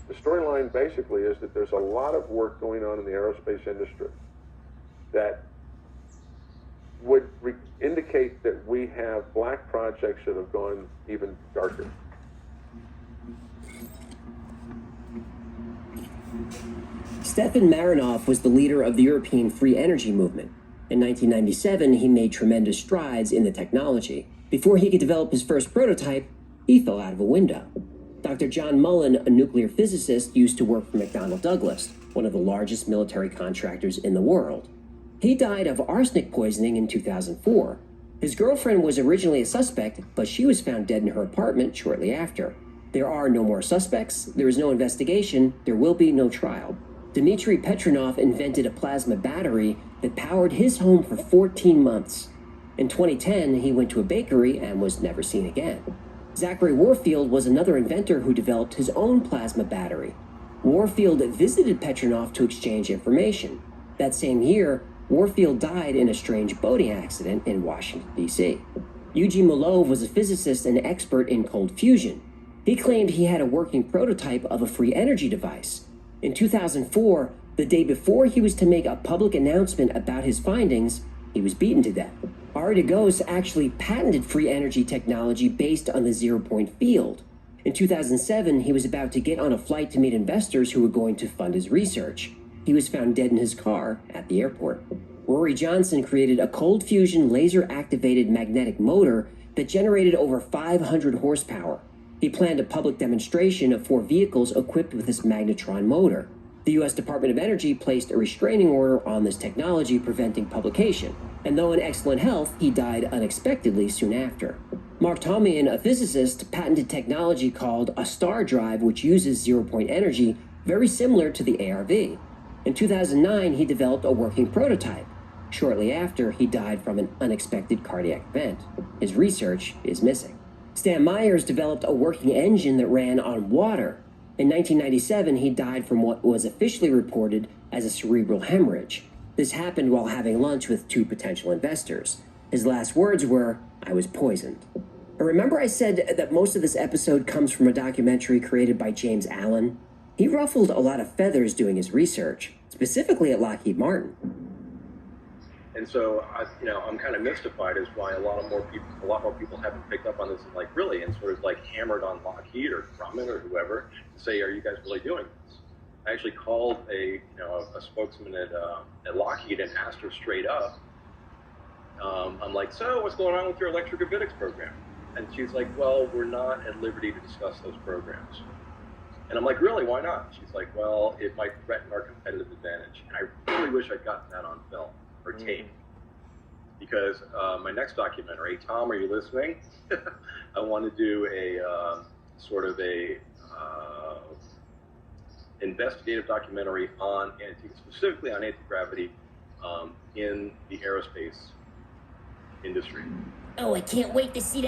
The storyline basically is that there's a lot of work going on in the aerospace industry that would indicate that we have black projects that have gone even darker. Stefan Marinov was the leader of the European free energy movement. In 1997, he made tremendous strides in the technology. Before he could develop his first prototype, he fell out of a window. Dr. John Mullen, a nuclear physicist, used to work for McDonnell Douglas, one of the largest military contractors in the world. He died of arsenic poisoning in 2004. His girlfriend was originally a suspect, but she was found dead in her apartment shortly after. There are no more suspects, there is no investigation, there will be no trial. Dmitry Petronov invented a plasma battery that powered his home for 14 months. In 2010, he went to a bakery and was never seen again. Zachary Warfield was another inventor who developed his own plasma battery. Warfield visited Petronov to exchange information. That same year, Warfield died in a strange boating accident in Washington, D.C. Eugene Malov was a physicist and expert in cold fusion. He claimed he had a working prototype of a free energy device. In 2004, the day before he was to make a public announcement about his findings, he was beaten to death. Ari Dagos actually patented free energy technology based on the zero-point field. In 2007, he was about to get on a flight to meet investors who were going to fund his research. He was found dead in his car at the airport. Rory Johnson created a cold fusion laser-activated magnetic motor that generated over 500 horsepower. He planned a public demonstration of 4 vehicles equipped with this magnetron motor. The U.S. Department of Energy placed a restraining order on this technology, preventing publication. And though in excellent health, he died unexpectedly soon after. Mark Tomian, a physicist, patented technology called a star drive, which uses zero-point energy, very similar to the ARV. In 2009, he developed a working prototype. Shortly after, he died from an unexpected cardiac event. His research is missing. Stan Myers developed a working engine that ran on water. In 1997, he died from what was officially reported as a cerebral hemorrhage. This happened while having lunch with 2 potential investors. His last words were, "I was poisoned." Remember I said that most of this episode comes from a documentary created by James Allen? He ruffled a lot of feathers doing his research, specifically at Lockheed Martin. And so, I'm kind of mystified as why a lot more people haven't picked up on this and really, and sort of hammered on Lockheed or Grumman or whoever to say, are you guys really doing this? I actually called a spokesman at Lockheed and asked her straight up. I'm like, so what's going on with your electrogravitics program? And she's like, well, we're not at liberty to discuss those programs. And I'm like, really, why not? She's like, well, it might threaten our competitive advantage. And I really wish I'd gotten that on film or tape. Because my next documentary, Tom, are you listening? I want to do a investigative documentary on specifically on anti-gravity in the aerospace industry. Oh, I can't wait to see that.